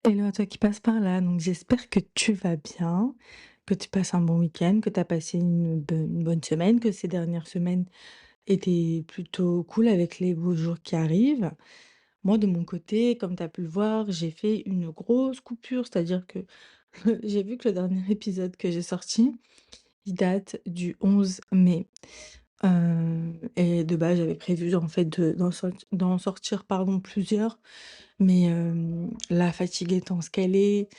Hello à toi qui passe par là, donc j'espère que tu vas bien, que tu passes un bon week-end, que tu as passé une bonne semaine, que ces dernières semaines étaient plutôt cool avec les beaux jours qui arrivent. Moi, de mon côté, comme tu as pu le voir, j'ai fait une grosse coupure, c'est-à-dire que j'ai vu que le dernier épisode que j'ai sorti, il date du 11 mai. Et de base, j'avais prévu en fait d'en sortir pardon, plusieurs. Mais la fatigue étant ce qu'elle est,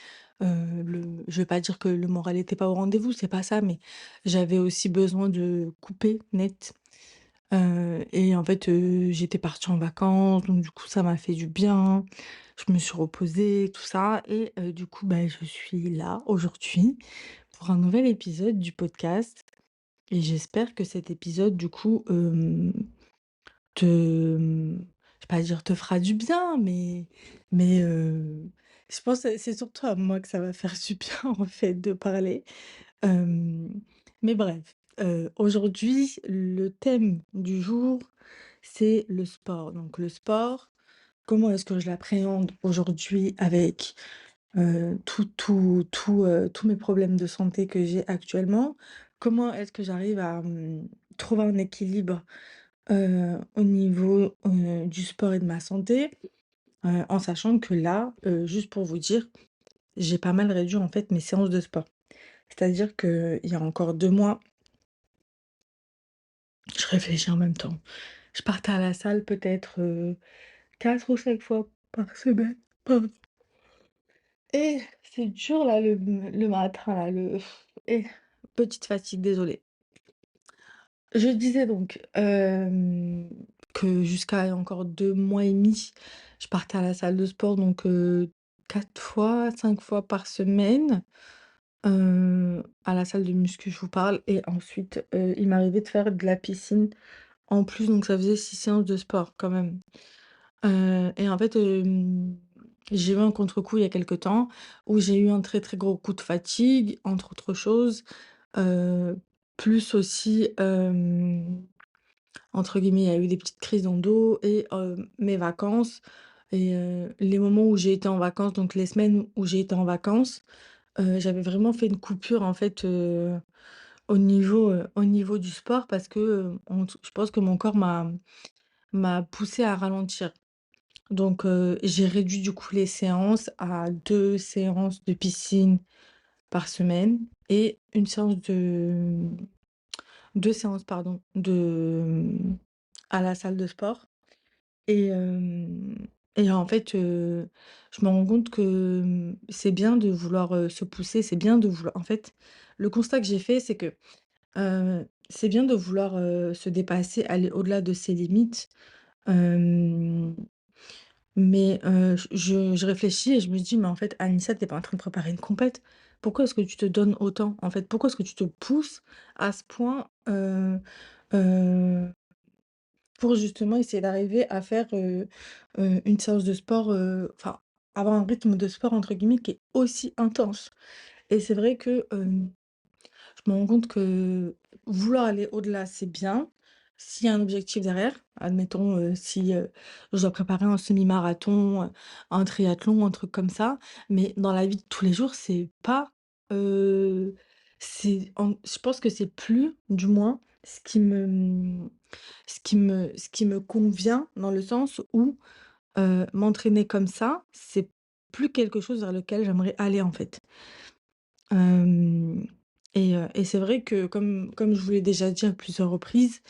je vais pas dire que le moral était pas au rendez-vous, c'est pas ça, mais j'avais aussi besoin de couper net, et en fait, j'étais partie en vacances, donc du coup, ça m'a fait du bien. Je me suis reposée, tout ça et du coup, bah, je suis là aujourd'hui pour un nouvel épisode du podcast et j'espère que cet épisode, du coup, te je vais pas dire te fera du bien, mais je pense que c'est surtout à moi que ça va faire du bien, en fait, de parler. Hem, mais bref, aujourd'hui, le thème du jour, c'est le sport. Donc le sport, comment est-ce que je l'appréhende aujourd'hui avec, tous mes problèmes de santé que j'ai actuellement? Comment est-ce que j'arrive à, trouver un équilibre au niveau, du sport et de ma santé, en sachant que là, juste pour vous dire, j'ai pas mal réduit en fait mes séances de sport. C'est-à-dire qu'il y a encore 2 mois, je réfléchis en même temps, je partais à la salle peut-être, 4 ou 5 fois par semaine, pardon et c'est dur là le matin là, et petite fatigue, désolée. Je disais donc, que jusqu'à encore 2 mois et demi, je partais à la salle de sport donc 4 fois, 5 fois par semaine, à la salle de muscu, je vous parle et ensuite, il m'arrivait de faire de la piscine en plus donc ça faisait 6 séances de sport quand même. Et en fait, j'ai eu un contre-coup il y a quelque temps où j'ai eu un très, très gros coup de fatigue, entre autres choses, heu, plus aussi, entre guillemets, il y a eu des petites crises dans le dos et mes vacances et les moments où j'ai été en vacances, donc les semaines où j'ai été en vacances, j'avais vraiment fait une coupure en fait, au niveau du sport parce que, je pense que mon corps m'a poussée à ralentir. Donc j'ai réduit du coup les séances à 2 séances de piscine par semaine et une séance de 2 séances pardon à la salle de sport. Et en fait, je me rends compte que, c'est bien de vouloir, se pousser, c'est bien de vouloir en fait, le constat que j'ai fait, c'est que, c'est bien de vouloir, se dépasser, aller au-delà de ses limites, hem, mais je réfléchis et je me dis: «Mais en fait, Anissa, tu pas en train de préparer une compète. Pourquoi est-ce que tu te donnes autant, en fait? Pourquoi est-ce que tu te pousses à ce point, heu, pour justement essayer d'arriver à faire, une séance de sport, enfin, avoir un rythme de sport entre guillemets qui est aussi intense et c'est vrai que, je me rends compte que vouloir aller au-delà, c'est bien. S'il y a un objectif derrière, admettons, si, je dois préparer un semi-marathon, un triathlon, un truc comme ça, mais dans la vie de tous les jours, c'est pas, je pense que c'est plus, du moins, ce qui me convient dans le sens où, m'entraîner comme ça, c'est plus quelque chose vers lequel j'aimerais aller, en fait. Hem et c'est vrai que comme je vous l'ai déjà dit à plusieurs reprises,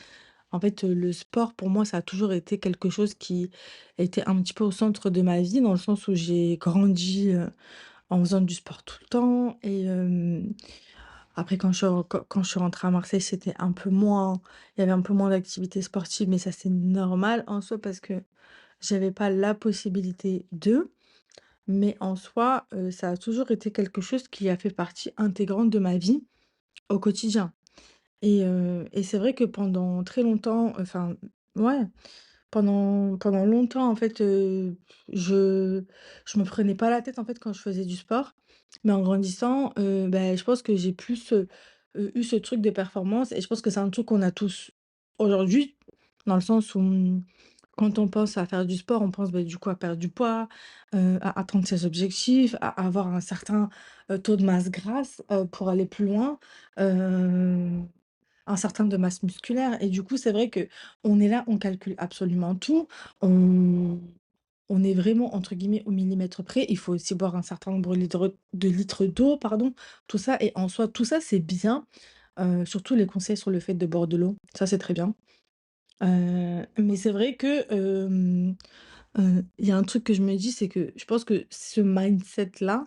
en fait, le sport pour moi, ça a toujours été quelque chose qui était un petit peu au centre de ma vie, dans le sens où j'ai grandi, en faisant du sport tout le temps et après quand je suis rentrée à Marseille, c'était un peu moins il y avait un peu moins d'activités sportives, mais ça, c'est normal en soi parce que j'avais pas la possibilité de. Mais en soi, ça a toujours été quelque chose qui a fait partie intégrante de ma vie au quotidien et c'est vrai que pendant très longtemps, enfin, ouais, pendant longtemps, en fait, je me prenais pas la tête, en fait, quand je faisais du sport. Mais en grandissant, bah, je pense que j'ai plus, eu ce truc de performance et je pense que c'est un truc qu'on a tous aujourd'hui, dans le sens où, quand on pense à faire du sport, on pense, bah, du coup, à perdre du poids, à atteindre ses objectifs, à avoir un certain, taux de masse grasse, pour aller plus loin, hem, un certain de masse musculaire et du coup, c'est vrai que on est là, on calcule absolument tout. On on est vraiment, entre guillemets, «au millimètre près». Il faut aussi boire un certain nombre de litres d'eau, pardon, tout ça et en soi, tout ça, c'est bien, surtout les conseils sur le fait de boire de l'eau, ça, c'est très bien. Mais c'est vrai que, il y a un truc que je me dis, c'est que je pense que ce mindset-là,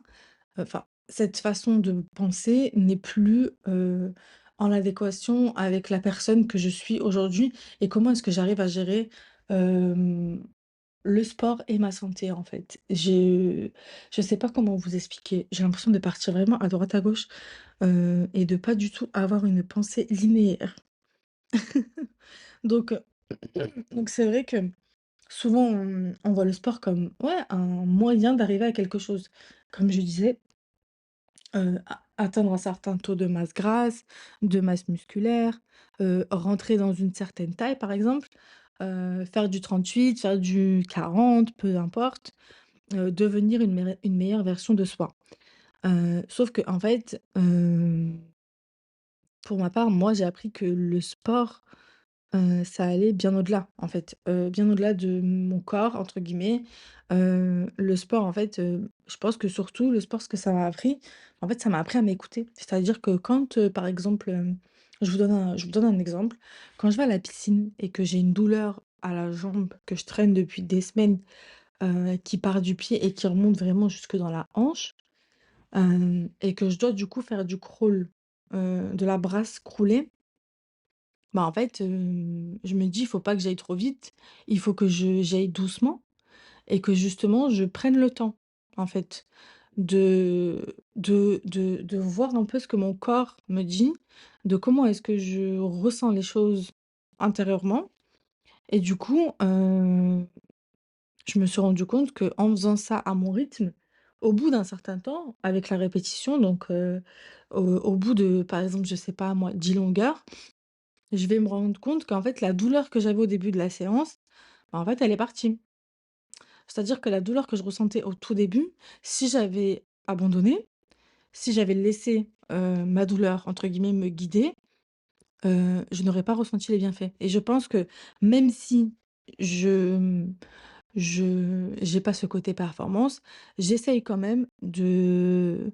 enfin, cette façon de penser n'est plus, en adéquation avec la personne que je suis aujourd'hui et comment est-ce que j'arrive à gérer, hem, le sport et ma santé, en fait. Je sais pas comment vous expliquer. J'ai l'impression de partir vraiment à droite à gauche, et de pas du tout avoir une pensée linéaire. Donc, donc c'est vrai que souvent on voit le sport comme, ouais, un moyen d'arriver à quelque chose. Comme je disais, atteindre un certain taux de masse grasse, de masse musculaire, rentrer dans une certaine taille par exemple, faire du 38, faire du 40, peu importe, devenir une meilleure version de soi. Sauf que en fait, pour ma part, moi j'ai appris que le sport, ça allait bien au-delà, en fait, bien au-delà de «mon corps» entre guillemets. Le sport en fait, je pense que surtout le sport, ce que ça m'a appris, en fait, ça m'a appris à m'écouter. C'est-à-dire que quand, par exemple, je vous donne un exemple. Quand je vais à la piscine et que j'ai une douleur à la jambe que je traîne depuis des semaines, qui part du pied et qui remonte vraiment jusque dans la hanche, et que je dois du coup faire du crawl, de la brasse crawlée. Bah, en fait, je me dis: «Il faut pas que j'aille trop vite, il faut que j'aille doucement et que justement je prenne le temps, en fait, de voir un peu ce que mon corps me dit, de comment est-ce que je ressens les choses intérieurement» et du coup, je me suis rendu compte qu'en faisant ça à mon rythme, au bout d'un certain temps, avec la répétition donc au bout de, par exemple, je sais pas moi, 10 longueurs, je vais me rendre compte qu'en fait, la douleur que j'avais au début de la séance, bah, en fait, elle est partie. C'est-à-dire que la douleur que je ressentais au tout début, si j'avais abandonné, si j'avais laissé, ma douleur, entre guillemets, «me guider», je n'aurais pas ressenti les bienfaits et je pense que même si je, j'ai pas ce côté performance, j'essaye quand même de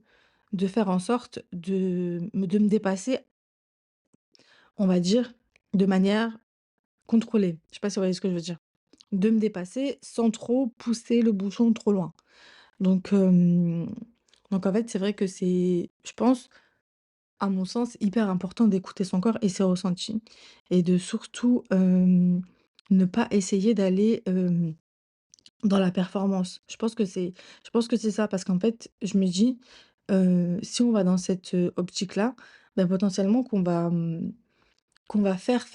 faire en sorte de me dépasser, on va dire, de manière contrôlée. Je sais pas si vous voyez ce que je veux dire? De me dépasser sans trop pousser le bouchon trop loin. Donc, donc en fait, c'est vrai que c'est, je pense, à mon sens, hyper important d'écouter son corps et ses ressentis et de surtout, ne pas essayer d'aller, dans la performance. Je pense que c'est ça parce qu'en fait, je me dis, si on va dans cette, optique-là, bah, potentiellement qu'on va faire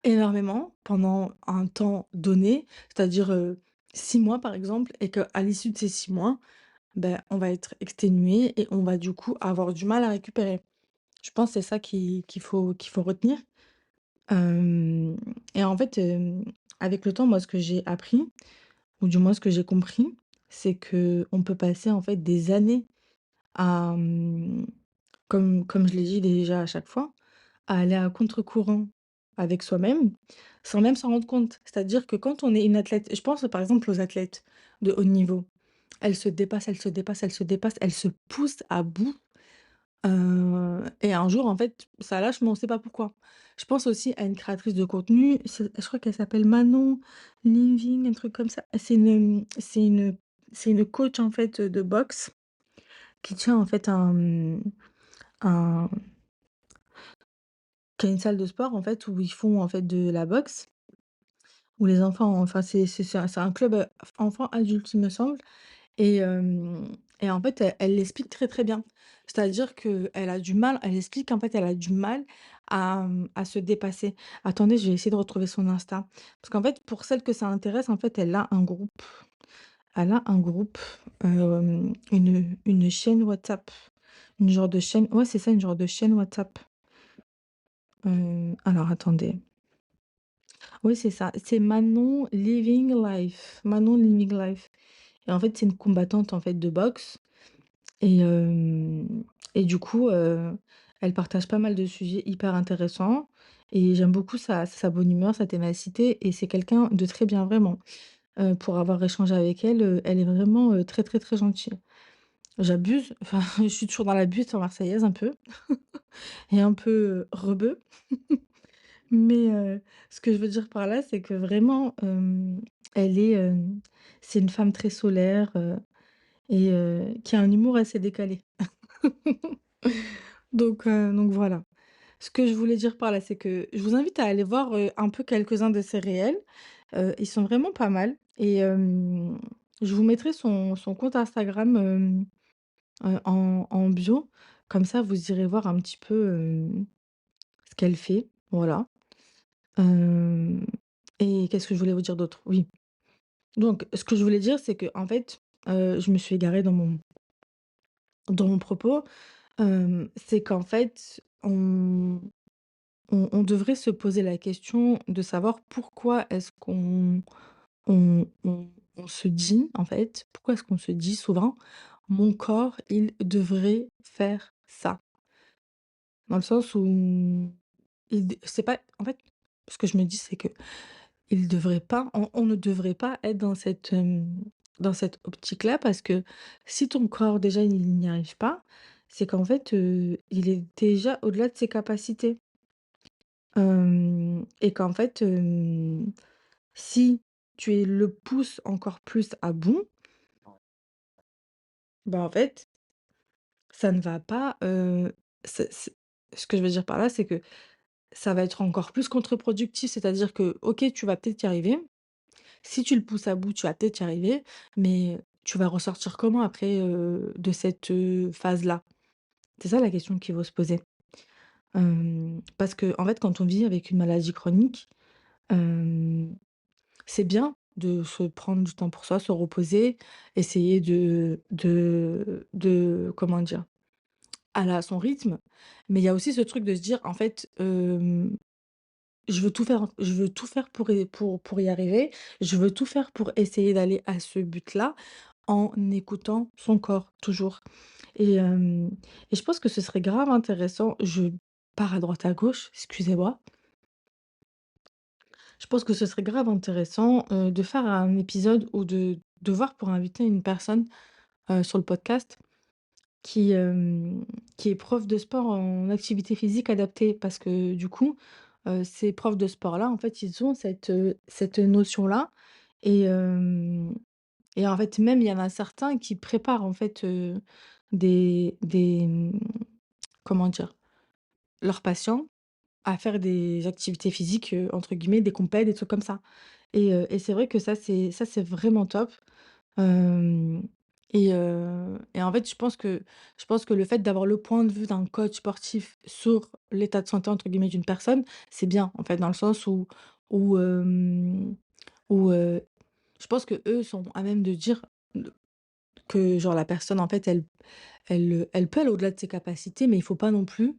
énormément pendant un temps donné, c'est-à-dire, 6 mois par exemple et qu'à l'issue de ces 6 mois, ben on va être exténué et on va du coup avoir du mal à récupérer. Je pense que c'est ça qu'il faut retenir. Hem et en fait, avec le temps, moi, ce que j'ai appris, ou du moins ce que j'ai compris, c'est que on peut passer en fait des années à, comme je l'ai dit déjà à chaque fois, à aller à contre-courant avec soi-même, sans même s'en rendre compte. C'est-à-dire que quand on est une athlète je pense par exemple aux athlètes de haut niveau, elles se dépassent, elles se dépassent, elles se dépassent, elles se poussent à bout, et un jour en fait, ça lâche, mais on sait pas pourquoi. Je pense aussi à une créatrice de contenu, je crois qu'elle s'appelle Manon Living, un truc comme ça. C'est une coach en fait, de boxe qui tient en fait un qui a une salle de sport en fait où ils font en fait de la boxe, où les enfants enfin c'est un club, enfants-adultes il me semble et en fait elle l'explique très, très bien. C'est-à-dire qu'elle a du mal elle explique en fait elle a du mal à se dépasser. Attendez, je vais essayer de retrouver son Insta. Parce qu'en fait pour celles que ça intéresse en fait elle a un groupe, une chaîne WhatsApp, une genre de chaîne ouais c'est ça, une genre de chaîne WhatsApp. Alors attendez. Oui, c'est ça, c'est Manon Living Life et en fait, c'est une combattante, en fait, de boxe et du coup, elle partage pas mal de sujets hyper intéressants et j'aime beaucoup sa bonne humeur, sa ténacité et c'est quelqu'un de très bien, vraiment. Pour avoir échangé avec elle, elle est vraiment, très, très, très gentille. J'abuse, enfin, je suis toujours dans l'abus en marseillaise un peu et un peu, rebeu. Mais, ce que je veux dire par là, c'est que vraiment, elle est, c'est une femme très solaire, et qui a un humour assez décalé. Donc voilà. Ce que je voulais dire par là, c'est que je vous invite à aller voir, un peu quelques-uns de ses réels. Ils sont vraiment pas mal et je vous mettrai son compte Instagram, en bio. Comme ça, vous irez voir un petit peu, ce qu'elle fait, voilà. Hem et qu'est-ce que je voulais vous dire d'autre? Oui, donc ce que je voulais dire, c'est que en fait, je me suis égarée dans mon propos, c'est qu'en fait, on devrait se poser la question de savoir pourquoi est-ce qu'on se dit, en fait, pourquoi est-ce qu'on se dit souvent: «Mon corps, il devrait faire ça». Dans le sens où c'est pas en fait, ce que je me dis, c'est que il devrait pas on ne devrait pas être dans cette optique-là parce que si ton corps déjà il n'y arrive pas, c'est qu'en fait, il est déjà au-delà de ses capacités. Et qu'en fait, si tu le pousses encore plus à bout, bah, en fait, ça ne va pas, c'est ce que je veux dire par là, c'est que ça va être encore plus contre-productif. C'est-à-dire que, OK, tu vas peut-être y arriver. Si tu le pousses à bout, tu vas peut-être y arriver, mais tu vas ressortir comment après, de cette, phase-là? C'est ça la question qu'il faut se poser. Parce que en fait, quand on vit avec une maladie chronique, hem, c'est bien de se prendre du temps pour soi, se reposer, essayer de comment dire? Aller à son rythme, mais il y a aussi ce truc de se dire: «En fait, je veux tout faire pour y arriver. Je veux tout faire pour essayer d'aller à ce but-là, en écoutant son corps, toujours». Et je pense que ce serait grave intéressant, je pars à droite à gauche, excusez-moi. Je pense que ce serait grave intéressant, de faire un épisode ou de voir pour inviter une personne, sur le podcast qui, qui est prof de sport en activité physique adaptée. Parce que du coup, ces profs de sport-là, en fait, ils ont cette notion-là et en fait, même, il y en a certains qui préparent, en fait, comment dire? Leurs patients à faire des activités physiques, entre guillemets, des compètes, des trucs comme ça. Et c'est vrai que ça c'est vraiment top. Hem et en fait, je pense que le fait d'avoir le point de vue d'un coach sportif sur «l'état de santé» entre guillemets d'une personne, c'est bien, en fait, dans le sens où, hem, où je pense que eux sont à même de dire que genre la personne, en fait, elle peut aller au-delà de ses capacités, mais il faut pas non plus,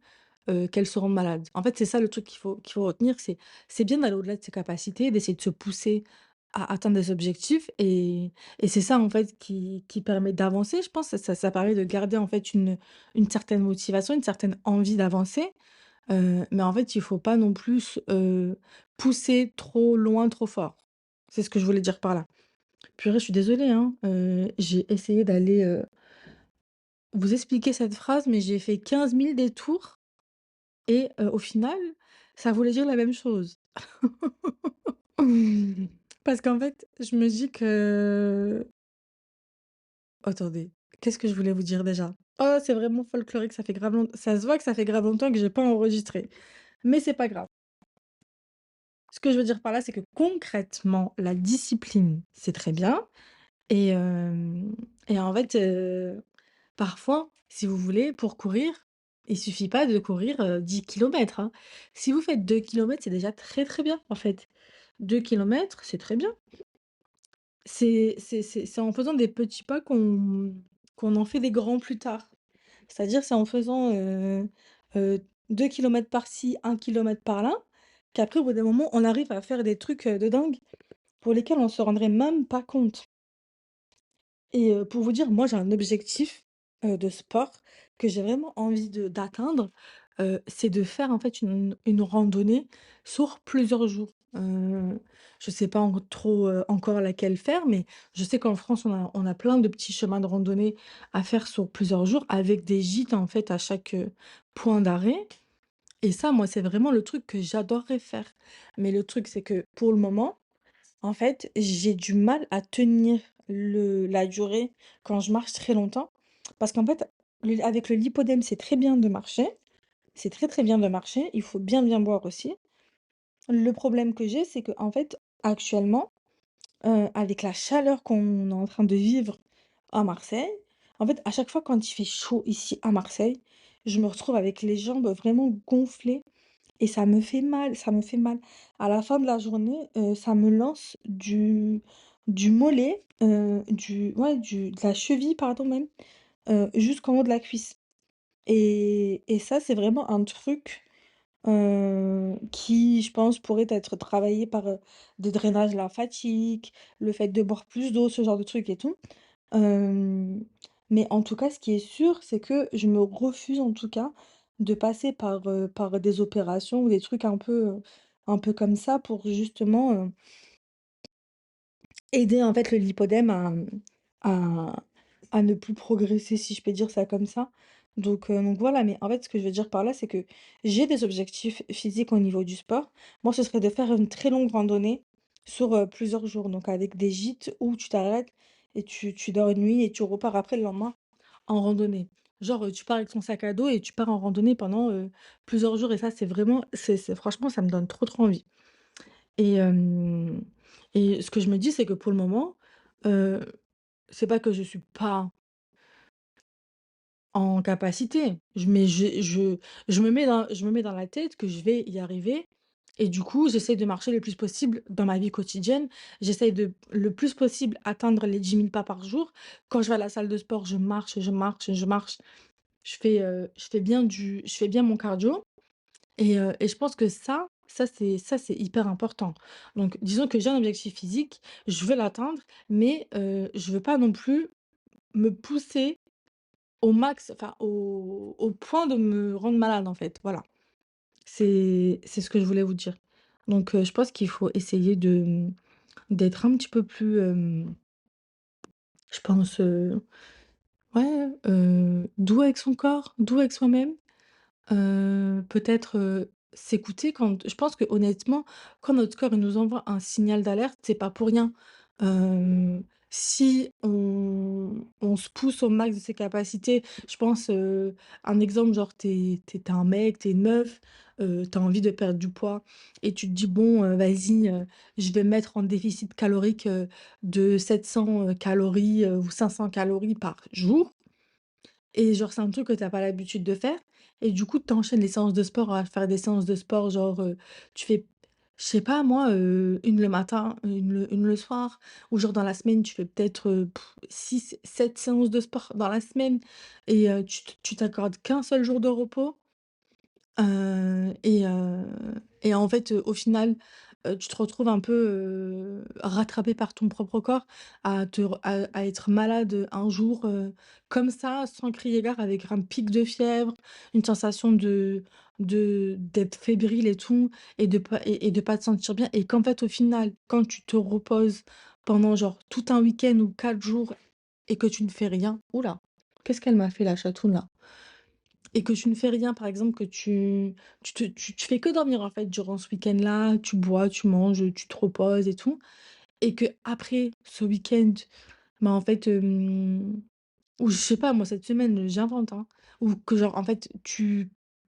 qu'elle se rende malade. En fait, c'est ça le truc qu'il faut retenir, c'est bien d'aller au-delà de ses capacités, d'essayer de se pousser à atteindre des objectifs et c'est ça, en fait, qui permet d'avancer, je pense. Ça permet de garder, en fait, une certaine motivation, une certaine envie d'avancer, mais en fait, il faut pas non plus, pousser trop loin, trop fort. C'est ce que je voulais dire par là. Purée, je suis désolée, hein, j'ai essayé d'aller, vous expliquer cette phrase, mais j'ai fait 15 000 détours et au final, ça voulait dire la même chose. Parce qu'en fait, je me dis que attendez, qu'est-ce que je voulais vous dire déjà? Oh, c'est vraiment folklorique, ça fait grave ça se voit que ça fait grave longtemps que j'ai pas enregistré, mais c'est pas grave. Ce que je veux dire par là, c'est que concrètement, la discipline, c'est très bien et en fait, parfois, si vous voulez, pour courir, il suffit pas de courir, 10 kilomètres, hein. Si vous faites 2 kilomètres, c'est déjà très, très bien, en fait. 2 kilomètres, c'est très bien. C'est en faisant des petits pas qu'on en fait des grands plus tard. C'est-à-dire, c'est en faisant, heu, 2 kilomètres par-ci, 1 kilomètre par-là, qu'après au bout d'un moment, on arrive à faire des trucs, de dingue pour lesquels on se rendrait même pas compte. Et pour vous dire, moi, j'ai un objectif, de sport que j'ai vraiment envie de d'atteindre, c'est de faire, en fait, une randonnée sur plusieurs jours. Je sais pas trop, encore laquelle faire, mais je sais qu'en France, on a plein de petits chemins de randonnée à faire sur plusieurs jours avec des gîtes, en fait, à chaque, point d'arrêt et ça, moi, c'est vraiment le truc que j'adorerais faire. Mais le truc, c'est que pour le moment en fait, j'ai du mal à tenir la durée quand je marche très longtemps. Parce qu'en fait, avec le lipodème, c'est très bien de marcher. C'est très très bien de marcher. Il faut bien bien boire aussi. Le problème que j'ai, c'est que en fait, actuellement, avec la chaleur qu'on est en train de vivre à Marseille, en fait, à chaque fois quand il fait chaud ici à Marseille, je me retrouve avec les jambes vraiment gonflées et ça me fait mal, ça me fait mal. À la fin de la journée, ça me lance du mollet, de la cheville pardon même, jusqu'en haut de la cuisse et ça, c'est vraiment un truc, qui je pense pourrait être travaillé par, des drainages lymphatiques, le fait de boire plus d'eau, ce genre de trucs et tout. Hem, mais en tout cas, ce qui est sûr, c'est que je me refuse en tout cas de passer par des opérations ou des trucs un peu comme ça pour justement, aider en fait le lipodème à à ne plus progresser, si je peux dire ça comme ça. Donc voilà, mais en fait, ce que je veux dire par là, c'est que j'ai des objectifs physiques au niveau du sport. Moi, ce serait de faire une très longue randonnée sur, plusieurs jours, donc avec des gîtes où tu t'arrêtes et tu dors une nuit et tu repars après le lendemain en randonnée. Genre, tu pars avec ton sac à dos et tu pars en randonnée pendant, plusieurs jours et ça, c'est vraiment c'est franchement, ça me donne trop, trop envie. Et hem et ce que je me dis, c'est que pour le moment, heu, c'est pas que je suis pas en capacité, je me mets dans la tête que je vais y arriver et du coup, j'essaie de marcher le plus possible dans ma vie quotidienne. J'essaie de, le plus possible, atteindre les 10 000 pas par jour. Quand je vais à la salle de sport, je marche, je marche, je marche. Je fais bien mon cardio et je pense que ça c'est hyper important. Donc disons que j'ai un objectif physique, je veux l'atteindre, mais je veux pas non plus me pousser au max, enfin au point de me rendre malade, en fait, voilà. C'est ce que je voulais vous dire. Donc je pense qu'il faut essayer d'être un petit peu plus, je pense, ouais, doux avec son corps, doux avec soi-même. Peut-être, s'écouter quand je pense que honnêtement, quand notre corps, il nous envoie un signal d'alerte, c'est pas pour rien. Si on se pousse au max de ses capacités, je pense, un exemple, genre tu es un mec, t'es une meuf, tu envie de perdre du poids et tu te dis: «Bon, vas-y, je vais me mettre en déficit calorique, de 700, calories, ou 500 calories par jour». Et genre, c'est un truc que tu as pas l'habitude de faire et du coup, tu enchaînes les séances de sport à faire des séances de sport, genre, tu fais, je sais pas moi, une le matin, une le soir ou genre dans la semaine, tu fais peut-être, 6-7 séances de sport dans la semaine et tu t'accordes qu'un seul jour de repos. Heu et heu et en fait, au final, tu te retrouves un peu, rattrapé par ton propre corps à être malade, un jour, comme ça, sans crier gare, avec un pic de fièvre, une sensation d'être fébrile et tout et de pas te sentir bien et qu'en fait, au final, quand tu te reposes pendant genre tout un week-end ou 4 jours et que tu ne fais rien, ouh là! Qu'est-ce qu'elle m'a fait la chatoune là? Et que tu ne fais rien, par exemple, que tu fais que dormir, en fait, durant ce week-end-là, tu bois, tu manges, tu te reposes et tout et que après ce week-end, bah, en fait, ou je sais pas moi, cette semaine, j'invente, hein, ou que genre, en fait,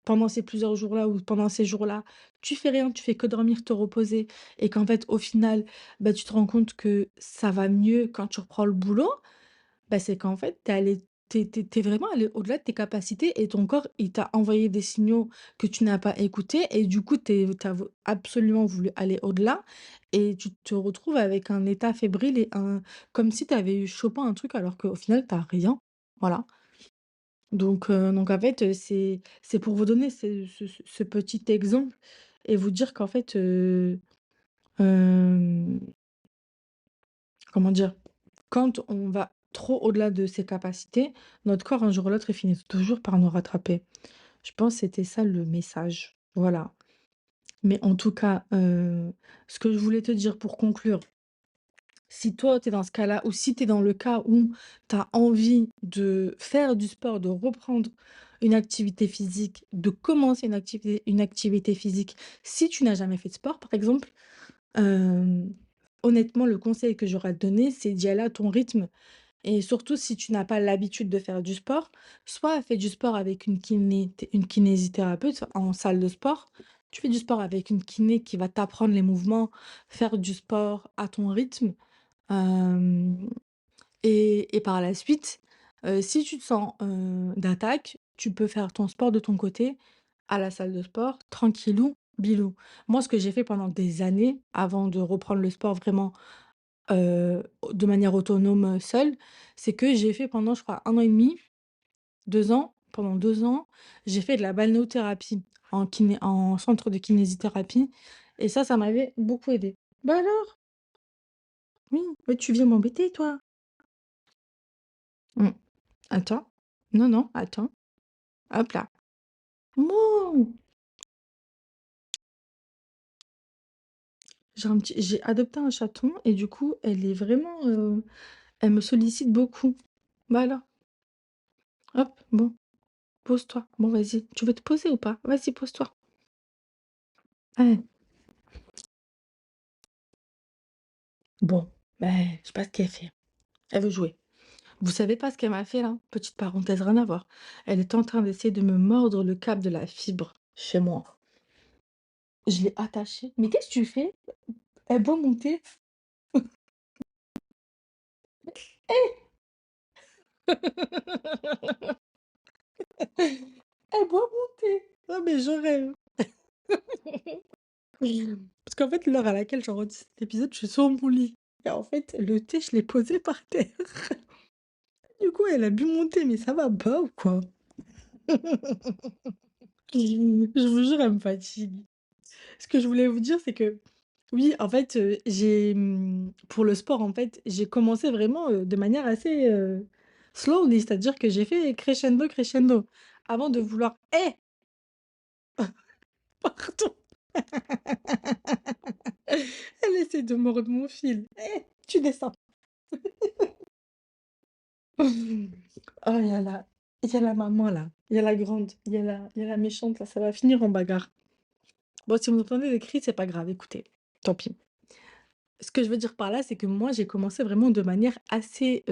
pendant ces plusieurs jours-là ou pendant ces jours-là, tu fais rien, tu fais que dormir, te reposer et qu'en fait, au final, bah, tu te rends compte que ça va mieux quand tu reprends le boulot, bah, c'est qu'en fait, tu es vraiment allé au-delà de tes capacités et ton corps, il t'a envoyé des signaux que tu n'as pas écoutés et du coup, tu as absolument voulu aller au-delà et tu te retrouves avec un état fébrile et un comme si tu avais eu chopin un truc alors qu'au final, tu as rien. Voilà. Donc en fait, c'est pour vous donner ce petit exemple et vous dire qu'en fait, hem, comment dire? Quand on va trop au-delà de ses capacités, notre corps, un jour ou l'autre, il finit toujours par nous rattraper. Je pense que c'était ça le message. Voilà. Mais en tout cas, ce que je voulais te dire pour conclure, si toi, tu es dans ce cas-là ou si tu es dans le cas où tu as envie de faire du sport, de reprendre une activité physique, de commencer une activité physique, si tu n'as jamais fait de sport, par exemple, hem, honnêtement, le conseil que j'aurais à te donner, c'est d'y aller à ton rythme et surtout si tu n'as pas l'habitude de faire du sport, soit fais du sport avec une kinésithérapeute en salle de sport. Tu fais du sport avec une kiné qui va t'apprendre les mouvements, faire du sport à ton rythme. Hem et par la suite, si tu te sens, d'attaque, tu peux faire ton sport de ton côté, à la salle de sport, tranquillou, bilou. Moi, ce que j'ai fait pendant des années, avant de reprendre le sport vraiment, de manière autonome, seule, c'est que j'ai fait pendant, je crois, 1 an et demi, 2 ans, pendant 2 ans, j'ai fait de la balnéothérapie en centre de kinésithérapie et ça m'avait beaucoup aidé. Bah alors? Oui, mais tu viens m'embêter toi? Mmh. Attends. Non, non, attends. Hop là. Mouh! J'ai adopté un chaton et du coup, elle est vraiment, elle me sollicite beaucoup. Bah alors, hop, bon, pose-toi. Bon, vas-y, tu veux te poser ou pas? Vas-y, pose-toi. Ouais. Bon, ben, je sais pas ce qu'elle fait. Elle veut jouer. Vous savez pas ce qu'elle m'a fait là? Petite parenthèse, rien à voir. Elle est en train d'essayer de me mordre le câble de la fibre chez moi. Je l'ai attachée. Mais qu'est-ce que tu fais? Elle doit monter. Elle doit monter. Ah mais je rêve. Parce qu'en fait, l'heure à laquelle j'enregistre cet épisode, je suis sur mon lit. Et en fait, le thé, je l'ai posé par terre. Du coup, elle a bu mon thé, mais ça va pas ou quoi? Je vous jure, elle me fatigue. Ce que je voulais vous dire, c'est que oui, en fait, pour le sport, en fait, j'ai commencé vraiment, de manière assez, slowly, c'est-à-dire que j'ai fait crescendo, crescendo. Avant de vouloir «Eh! Pardon!» Elle essaie de mordre mon fil. «Eh! Tu descends!» Oh, il y a la maman là, il y a la grande, il y a la méchante là, ça va finir en bagarre. Bon, si vous entendez des cris, c'est pas grave, écoutez, tant pis. Ce que je veux dire par là, c'est que moi, j'ai commencé vraiment de manière assez,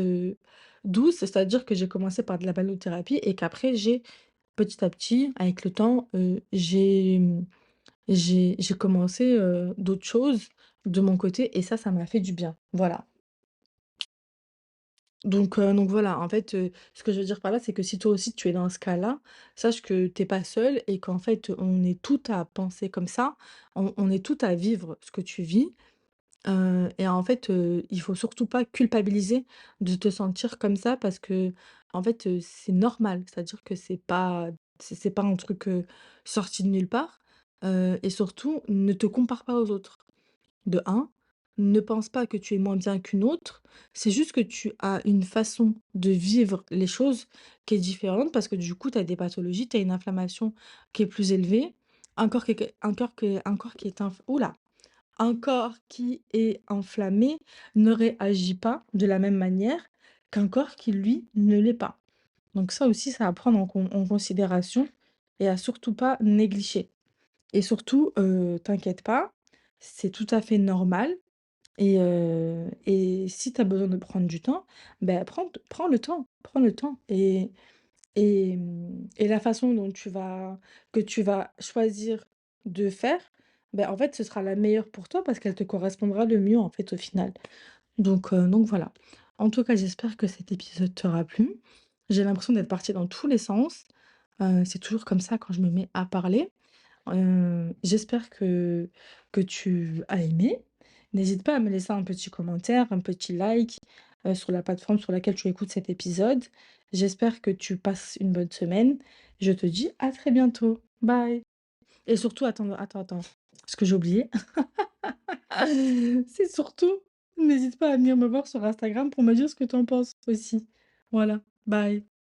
douce, c'est-à-dire que j'ai commencé par de la balnéothérapie et qu'après j'ai, petit à petit, avec le temps, j'ai commencé, d'autres choses de mon côté et ça m'a fait du bien. Voilà. Donc voilà, en fait, ce que je veux dire par là, c'est que si toi aussi tu es dans ce cas-là, sache que t'es pas seul et qu'en fait, on est toutes à penser comme ça, on est toutes à vivre ce que tu vis, et en fait, il faut surtout pas culpabiliser de te sentir comme ça parce que en fait, c'est normal. C'est-à-dire que c'est pas un truc, sorti de nulle part, et surtout ne te compare pas aux autres. De un, ne pense pas que tu es moins bien qu'une autre, c'est juste que tu as une façon de vivre les choses qui est différente parce que du coup, tu as des pathologies, tu as une inflammation qui est plus élevée, un corps qui est un corps qui est inflammé ne réagit pas de la même manière qu'un corps qui, lui, ne l'est pas. Donc ça aussi, c'est à prendre en considération et à surtout pas négliger. Et surtout, t'inquiète pas, c'est tout à fait normal et si tu as besoin de prendre du temps, ben prends le temps et la façon dont tu vas choisir de faire, ben en fait, ce sera la meilleure pour toi parce qu'elle te correspondra le mieux, en fait, au final. Donc voilà. En tout cas, j'espère que cet épisode t'aura plu. J'ai l'impression d'être partie dans tous les sens. C'est toujours comme ça quand je me mets à parler. J'espère que tu as aimé. N'hésite pas à me laisser un petit commentaire, un petit like, sur la plateforme sur laquelle tu écoutes cet épisode. J'espère que tu passes une bonne semaine. Je te dis à très bientôt. Bye. et surtout attends, ce que j'ai oublié, c'est surtout n'hésite pas à venir me voir sur Instagram pour me dire ce que tu en penses aussi. Voilà, bye.